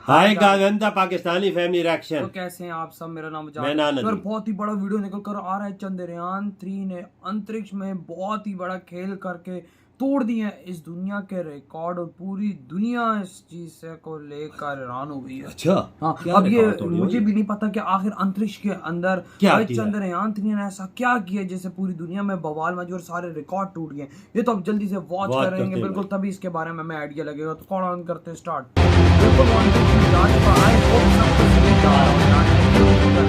हाय गागंदा Pakistani family reaction. तो कैसे हैं आप सब? मेरा नाम मैं नानद। और बहुत ही बड़ा वीडियो निकल कर आ रहा है। चंद्रयान 3 ने अंतरिक्ष में बहुत ही बड़ा खेल करके तोड़ दिए हैं इस दुनिया के रिकॉर्ड, और पूरी दुनिया इस चीज से को लेकर हैरान हो गई है। अच्छा, हाँ, अब ये मुझे भी नहीं पता कि आखिर अंतरिक्ष के अंदर चंद्रयान 3 ने ऐसा क्या किया जिससे पूरी दुनिया में बवाल मची और सारे रिकॉर्ड टूट गए। ये तो अब जल्दी से वॉच करेंगे बिल्कुल, तभी इसके बारे में हमें आइडिया लगेगा। तो कौन ऑन करते हैं स्टार्ट।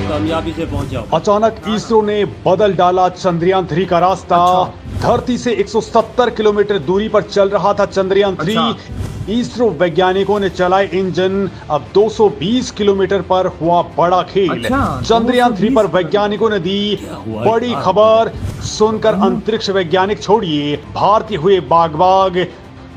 कामयाबी से पहुंच जाओ। अचानक इसरो ने बदल डाला चंद्रयान 3 का रास्ता। धरती से 170 किलोमीटर दूरी पर चल रहा था चंद्रयान 3। इसरो वैज्ञानिकों ने चलाए इंजन। अब 220 किलोमीटर पर हुआ बड़ा खेल। चंद्रयान 3 पर वैज्ञानिकों ने दी बड़ी खबर। सुनकर अंतरिक्ष वैज्ञानिक छोड़िए, भारतीय हुए बाग-बाग।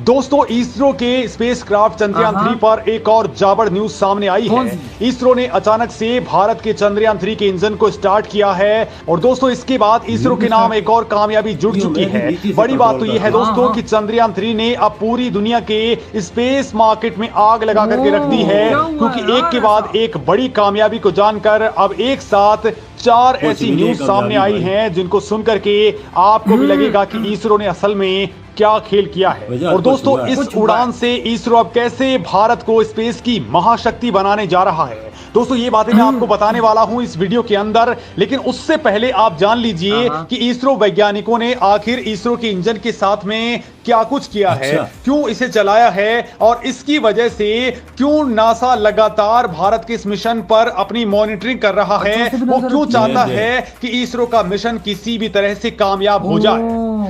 दोस्तों, इसरो के स्पेसक्राफ्ट चंद्रयान 3 पर एक और जाबड़ न्यूज सामने आई है। इसरो ने अचानक से भारत के चंद्रयान 3 के इंजन को स्टार्ट किया है, और दोस्तों इसके बाद इसरो के नाम एक और कामयाबी जुड़ चुकी है। बड़ी बात तो यह है दोस्तों कि चंद्रयान 3 ने अब पूरी दुनिया के स्पेस मार्केट में आग लगा करके रख दी है, क्योंकि एक के बाद एक बड़ी कामयाबी को जानकर अब एक साथ 4 ऐसी न्यूज सामने आई हैं जिनको सुनकर के आपको भी लगेगा कि इसरो ने असल में क्या खेल किया है। और दोस्तों, इस उड़ान से इसरो अब कैसे भारत को स्पेस की महाशक्ति बनाने जा रहा है, दोस्तों ये बातें मैं आपको बताने वाला हूं इस वीडियो के अंदर। लेकिन उससे पहले आप जान लीजिए कि इसरो वैज्ञानिकों ने आखिर इसरो के इंजन के साथ में क्या कुछ किया है, क्यों इसे चलाया है, और इसकी वजह से क्यों नासा लगातार भारत के इस मिशन पर अपनी मॉनिटरिंग कर रहा है। वो क्यों चाहता है कि इसरो का मिशन किसी भी तरह से कामयाब हो जाए।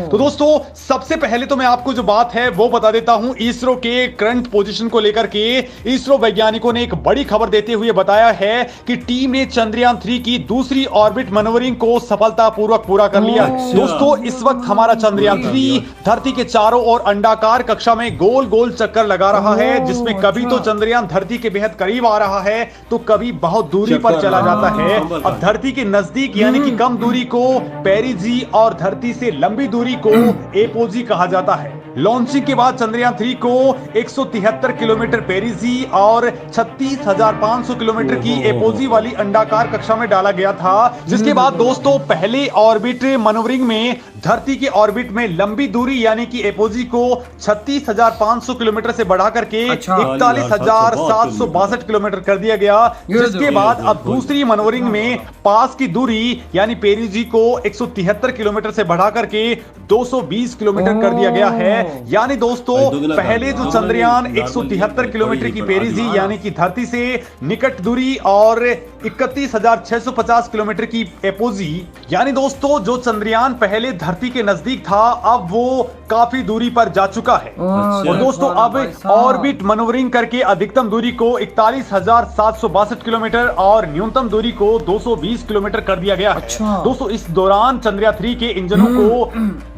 तो दोस्तों, सबसे पहले तो मैं आपको जो बात है वो बता देता हूं इसरो के करंट पोजीशन को लेकर के। इसरो वैज्ञानिकों ने एक बड़ी खबर देते हुए बताया है कि टीम ने चंद्रयान 3 की दूसरी ऑर्बिट मैनूवरिंग को सफलतापूर्वक पूरा कर लिया। दोस्तों, इस वक्त हमारा चंद्रयान 3 धरती के चारों ओर अंडाकार कक्षा में गोल गोल चक्कर लगा रहा है, जिसमें कभी तो चंद्रयान धरती के बेहद करीब आ रहा है तो कभी बहुत दूरी पर चला जाता है। अब धरती के नजदीक यानी कि कम दूरी को पेरिजी और धरती से लंबी दूरी को एपोजी कहा जाता है। लॉन्चिंग के बाद चंद्रयान 3 को 173 किलोमीटर पेरिजी और 36,500 किलोमीटर की एपोजी वाली अंडाकार कक्षा में डाला गया था, जिसके बाद दोस्तों पहले ऑर्बिट मैनूवरिंग में धरती के ऑर्बिट में लंबी दूरी यानी कि एपोजी को 36,500 किलोमीटर से बढ़ा करके 41,762 किलोमीटर कर दिया गया। जिसके बाद अब दूसरी मैनूवरिंग में पास की दूरी यानी पेरिजी को 173 किलोमीटर से बढ़ा करके 220 किलोमीटर कर दिया गया है। यानी दोस्तों, पहले जो चंद्रयान 173 किलोमीटर की पेरिजी यानी कि धरती से निकट दूरी और 31,650 किलोमीटर की एपोजी, यानी दोस्तों जो चंद्रयान पहले धरती के नजदीक था अब वो काफी दूरी पर जा चुका है। और दोस्तों, अब ऑर्बिट मैनूवरिंग करके अधिकतम दूरी को 41,762 किलोमीटर और न्यूनतम दूरी को 220 किलोमीटर कर दिया गया है। दोस्तों, इस दौरान चंद्रयान 3 के इंजनों को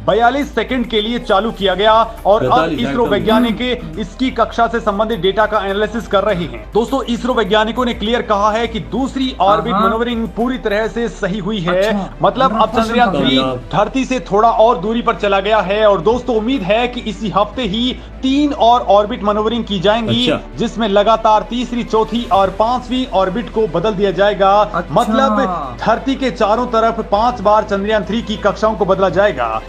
42 सेकंड के लिए चालू किया गया, और अब इसरो वैज्ञानिक इसकी कक्षा से संबंधित डेटा का एनालिसिस कर रहे हैं। दोस्तों, इसरो वैज्ञानिकों ने क्लियर कहा है कि दूसरी ऑर्बिट मैनूवरिंग पूरी तरह से सही हुई है। मतलब अब चंद्रयान 3 धरती से थोड़ा और दूरी पर चला गया है, और दोस्तों उम्मीद है कि इसी हफ्ते ही 3 और ऑर्बिट मैनूवरिंग की जाएंगी, जिसमें लगातार तीसरी, चौथी और 5वीं ऑर्बिट को बदल दिया जाएगा। मतलब धरती के चारों तरफ 5 बार चंद्रयान 3 की कक्षाओं को बदला जाएगा।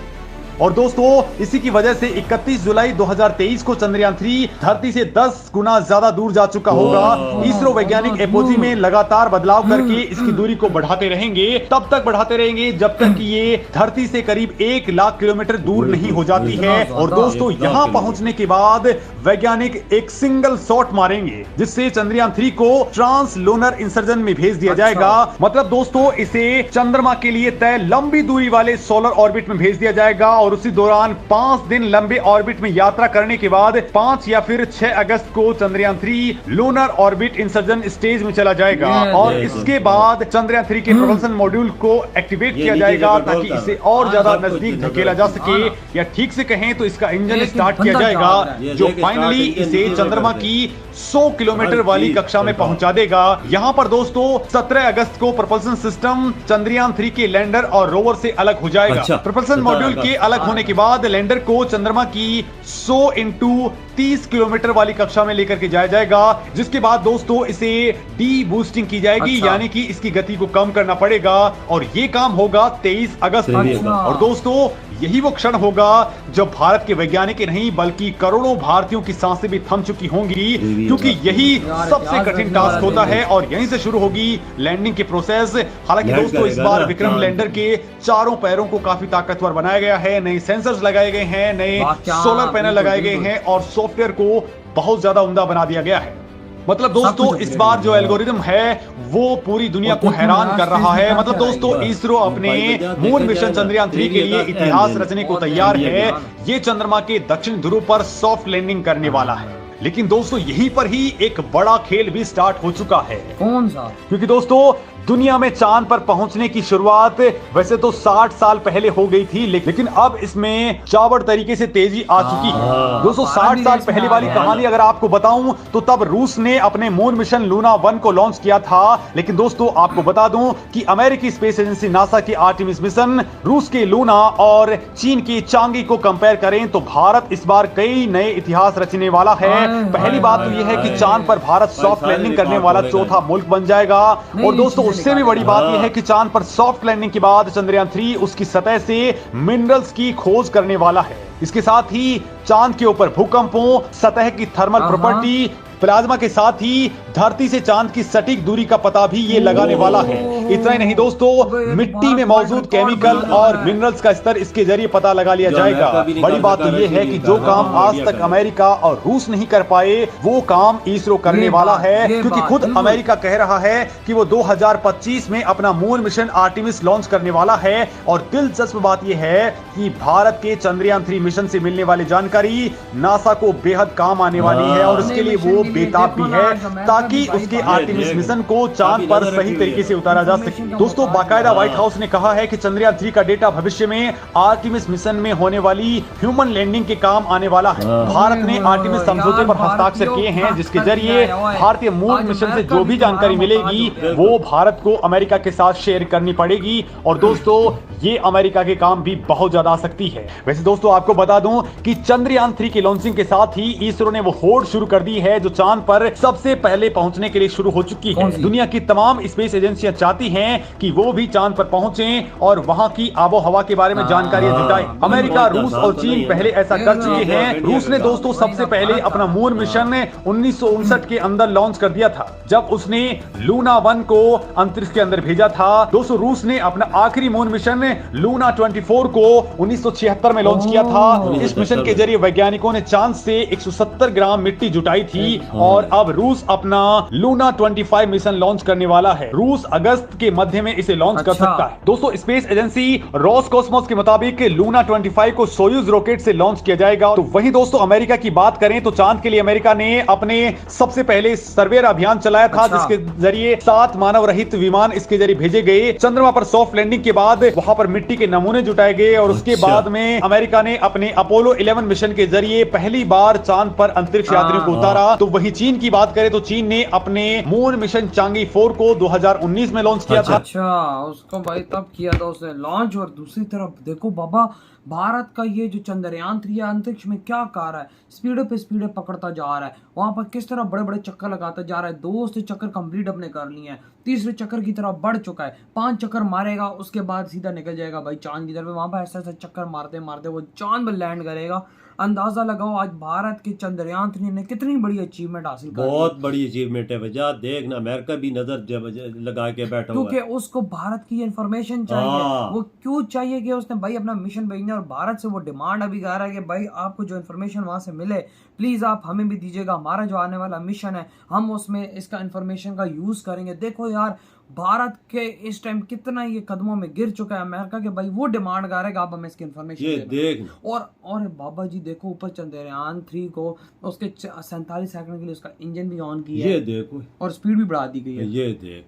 और दोस्तों, इसी की वजह से 31 जुलाई 2023 को चंद्रयान 3 धरती से 10 गुना ज्यादा दूर जा चुका होगा। इसरो वैज्ञानिक एपोजी में लगातार बदलाव करके इसकी दूरी को बढ़ाते रहेंगे, तब तक बढ़ाते रहेंगे जब तक कि ये धरती से करीब 1 लाख किलोमीटर दूर नहीं हो जाती है। और दोस्तों, यहां पहुंचने के बाद वैज्ञानिक एक सिंगल शॉट मारेंगे, जिससे चंद्रयान 3 को ट्रांस लूनर इंसर्जन में भेज दिया जाएगा। मतलब दोस्तों, इसे चंद्रमा के लिए तय लंबी दूरी वाले सोलर ऑर्बिट में भेज दिया जाएगा, और उसी दौरान 5 दिन लंबे ऑर्बिट में यात्रा करने के बाद 5 या फिर 6 अगस्त को Chandrayaan 3 lunar orbit insertion stage में चला जाएगा। और इसके बाद चंद्रयान 3 के प्रोपल्शन मॉड्यूल को एक्टिवेट किया जाएगा, ताकि इसे और ज्यादा नजदीक धकेला जा सके, या ठीक से कहें तो इसका इंजन स्टार्ट किया जाएगा, जो फाइनली इसे चंद्रमा की 100 किलोमीटर वाली कक्षा में पहुंचा देगा। यहाँ पर दोस्तों 17 अगस्त को प्रोपल्शन सिस्टम चंद्रयान 3 के लैंडर और रोवर से अलग हो जाएगा। प्रोपल्शन मॉड्यूल के अलग होने के बाद लैंडर को चंद्रमा की 100 × 30 किलोमीटर वाली कक्षा में लेकर के जाया जाएगा, जिसके बाद दोस्तों इसे डी बूस्टिंग की जाएगी, यानी कि इसकी गति को कम करना पड़ेगा और ये काम होगा 23 अगस्त को। और दोस्तों यही वो क्षण होगा जब भारत के वैज्ञानिक नहीं बल्कि करोड़ों भारतीयों की सांसें भी थम चुकी होंगी, क्योंकि यही सबसे कठिन टास्क होता है और यहीं से शुरू होगी लैंडिंग की प्रोसेस। हालांकि दोस्तों इस बार विक्रम लैंडर के चारों पैरों को काफी ताकतवर बनाया गया है, नए सेंसर्स लगाए गए हैं, नए सोलर पैनल लगाए गए हैं और सॉफ्टवेयर को बहुत ज्यादा उम्दा बना दिया गया है। मतलब दोस्तों इस बार जो एल्गोरिदम है वो पूरी दुनिया को हैरान कर रहा है। मतलब दोस्तों इसरो अपने मून मिशन चंद्रयान 3 के लिए इतिहास रचने को तैयार है। ये चंद्रमा के दक्षिण ध्रुव पर सॉफ्ट लैंडिंग करने वाला है। लेकिन दोस्तों यहीं पर ही एक बड़ा खेल भी स्टार्ट हो चुका है। कौन सा? क्योंकि दोस्तों दुनिया में चांद पर पहुंचने की शुरुआत वैसे तो 60 साल पहले हो गई थी, लेकिन अब इसमें चावड़ तरीके से तेजी आ चुकी है। दोस्तों 60 साल पहले वाली कहानी अगर आपको बताऊं तो तब रूस ने अपने मून मिशन लूना 1 को लॉन्च किया था। लेकिन दोस्तों आपको बता दूं कि अमेरिकी स्पेस एजेंसी नासा की आर्टेमिस मिशन, रूस के लूना और चीन की चांगी को कंपेयर करें तो भारत इस बार कई नए इतिहास रचने वाला है। पहली बात तो यह है कि चांद पर भारत सॉफ्ट लैंडिंग करने वाला चौथा मुल्क बन जाएगा। और दोस्तों उससे भी बड़ी बात यह है कि चांद पर सॉफ्ट लैंडिंग के बाद चंद्रयान 3 उसकी सतह से मिनरल्स की खोज करने वाला है। इसके साथ ही चांद के ऊपर भूकंपों, सतह की थर्मल प्रॉपर्टी, प्लाज्मा के साथ ही धरती से चांद की सटीक दूरी का पता भी ये लगाने वाला है। इतना ही नहीं दोस्तों, मिट्टी में मौजूद केमिकल और मिनरल्स का स्तर इसके जरिए पता लगा लिया जाएगा। बड़ी बात तो ये है कि जो काम आज तक अमेरिका और रूस नहीं कर पाए वो काम इसरो करने वाला है, क्योंकि खुद अमेरिका कह रहा है कि वो 2025 में अपना मून मिशन आर्टेमिस लॉन्च करने वाला है। और दिलचस्प बात यह है कि भारत के चंद्रयान 3 मिशन से मिलने वाली जानकारी नासा को बेहद काम आने वाली है और इसके लिए वो बेताब भी है ताकि उसके आर्टेमिस मिशन को चांद पर सही तरीके से उतारा जा सके। दोस्तों बाकायदा व्हाइट हाउस ने कहा है कि चंद्रयान 3 का डेटा भविष्य में आर्टेमिस मिशन में होने वाली ह्यूमन लैंडिंग के काम आने वाला है। भारत ने आर्टेमिस समझौते पर हस्ताक्षर किए हैं, जिसके जरिए भारतीय मून मिशन से जो भी जानकारी मिलेगी वो भारत को अमेरिका के साथ शेयर करनी पड़ेगी। और दोस्तों ये अमेरिका के काम भी बहुत ज्यादा आ सकती है। वैसे दोस्तों आपको बता दूं कि चंद्रयान 3 की लॉन्चिंग के साथ ही इसरो ने वो होड़ शुरू कर दी है जो चांद पर सबसे पहले पहुंचने के लिए शुरू हो चुकी है। दुनिया की तमाम स्पेस एजेंसियां चाहती हैं कि वो भी चांद पर पहुंचें और वहां की आबो हवा के बारे में जानकारी जुटाएं। अमेरिका, रूस और चीन पहले ऐसा कर चुके हैं। रूस ने दोस्तों सबसे पहले अपना मून मिशन 1959 के अंदर लॉन्च कर दिया था, जब उसने लूना 1 को अंतरिक्ष के अंदर भेजा था। दोस्तों रूस ने अपना आखिरी मून मिशन लूना 24 को 1976 में लॉन्च किया था। इस मिशन के जरिए वैज्ञानिकों ने चांद से 170 ग्राम मिट्टी जुटाई थी और अब रूस अपना लूना 25 मिशन लॉन्च करने वाला है। रूस अगस्त के मध्य में इसे लॉन्च कर सकता है। दोस्तों स्पेस एजेंसी रोसकॉस्मोस के मुताबिक लूना 25 को सोयूज रॉकेट से लॉन्च किया जाएगा। तो वहीं दोस्तों अमेरिका की बात करें तो चांद के लिए अमेरिका ने अपने सबसे पहले सर्वेयर अभियान चलाया था, जिसके जरिए 7 मानव रहित विमान इसके जरिए भेजे गए। चंद्रमा पर सॉफ्ट लैंडिंग के बाद वहां पर मिट्टी के नमूने जुटाए गए और उसके बाद में अमेरिका ने अपने अपोलो 11 मिशन के जरिए पहली बार चांद पर अंतरिक्ष यात्रियों को उतारा। तो वहीं चीन की बात करें तो चीन ने अपने मून मिशन चांगी 4 को 2019 में लॉन्च किया था। अच्छा उसको भाई तब किया था उसने लॉन्च। और दूसरी तरफ देखो बाबा, भारत का ये जो चंद्रयान 3 अंतरिक्ष में क्या कर रहा है, स्पीड पे स्पीड पकड़ता जा रहा है। वहां पर किस तरह बड़े बड़े चक्कर लगाता जा रहा है। 2 से चक्कर कंप्लीट अपने कर लिए हैं, तीसरे चक्कर की तरफ बढ़ चुका है। 5 चक्कर मारेगा उसके बाद सीधा निकल जाएगा भाई चांद की तरफ। वहां पर ऐसे ऐसे चक्कर मारते मारते वो चांद पर लैंड करेगा। अंदाजा लगाओ आज भारत के चंद्रयान 3 ने कितनी बड़ी अचीवमेंट हासिल कर ली। बहुत बड़ी अचीवमेंट है वजह देखना, अमेरिका भी नजर लगा के बैठा हुआ है, क्योंकि उसको भारत की इंफॉर्मेशन चाहिए। वो क्यों चाहिए कि उसने भाई अपना मिशन भेजना, और भारत से वो डिमांड अभी कर रहा है कि भाई आपको जो इन्फॉर्मेशन वहां से मिले प्लीज आप हमें भी दीजिएगा। हमारा जो आने वाला मिशन है हम उसमें इसका इन्फॉर्मेशन का यूज करेंगे। देखो यार भारत के इस टाइम कितना ये कदमों में गिर चुका है अमेरिका के, भाई वो डिमांड कर रहा है कि आप हमें इसकी इन्फॉर्मेशन ये देख। और बाबा जी देखो ऊपर चंद्रयान 3 को उसके 47 सेकंड के लिए उसका इंजन भी ऑन किया है। ये देखो और स्पीड भी बढ़ा दी गई है। ये देख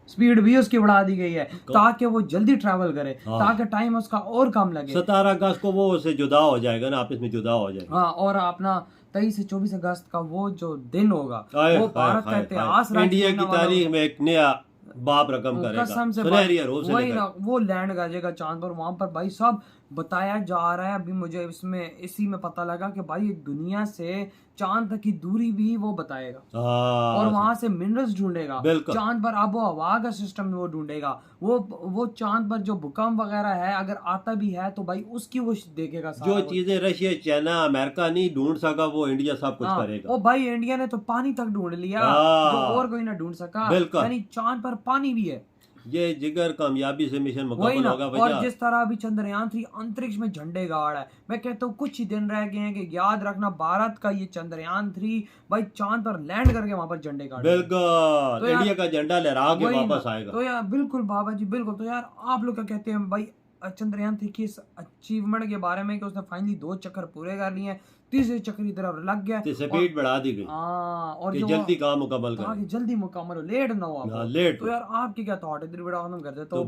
स्पीड भी उसकी बढ़ा दी गई है ताकि वो जल्दी ट्रैवल करे, ताकि टाइम उसका और कम लगे। 17 अगस्त को वो उससे जुदा हो जाएगा ना, आपस में जुदा हो जाएगा। हाँ, और अपना 23 से 24 अगस्त का वो जो दिन होगा वो भारत का इतिहास, इंडिया की तारीख में एक नया बाप रकम करेगा, कसम से सुनहरी रोज से वही ना, वो लैंड कर जाएगा चांद पर। वहां पर भाई सब बताया जा रहा है। अभी मुझे इसमें इसी में पता लगा कि भाई दुनिया से चांद तक की दूरी भी वो बताएगा और वहां से मिनरल्स ढूंढेगा। चांद पर आबो हवा का सिस्टम वो ढूंढेगा। वो चांद पर जो भूकंप वगैरह है अगर आता भी है तो भाई उसकी वो देखेगा। जो चीजें रशिया, चाइना, अमेरिका नहीं ढूंढ सका वो इंडिया सब कुछ करेगा। ओ भाई इंडिया ने तो पानी तक ढूंढ लिया जो और कोई ना ढूंढ सका। यानी चांद पर पानी भी है। ये जिगर कामयाबी से मिशन मुकम्मल होगा भैया। और जिस तरह अभी चंद्रयान 3 अंतरिक्ष में झंडे गाड़ है, मैं कहता हूँ कुछ ही दिन रह गए हैं कि याद रखना भारत का ये चंद्रयान 3 भाई चांद पर लैंड करके वहां पर झंडे गाड़ बिल्कुल तो इंडिया का झंडा लहरा के वापस आएगा। तो यार बिल्कुल बाबा जी बिल्कुल। तो यार आप लोग क्या कहते हैं भाई चंद्रयान 3 की इस अचीवमेंट के बारे में कि उसने फाइनली 2 चक्कर पूरे कर लिए हैं, तीसरे चक्कर की तरफ लग गया, स्पीड बढ़ा दी गई और कि जल्दी काम मुकम्मल करें, जल्दी मुकम्मल हो, लेट ना हो। लेट। तो यार आपके क्या थॉट है? इधर वीडियो खत्म कर दे तो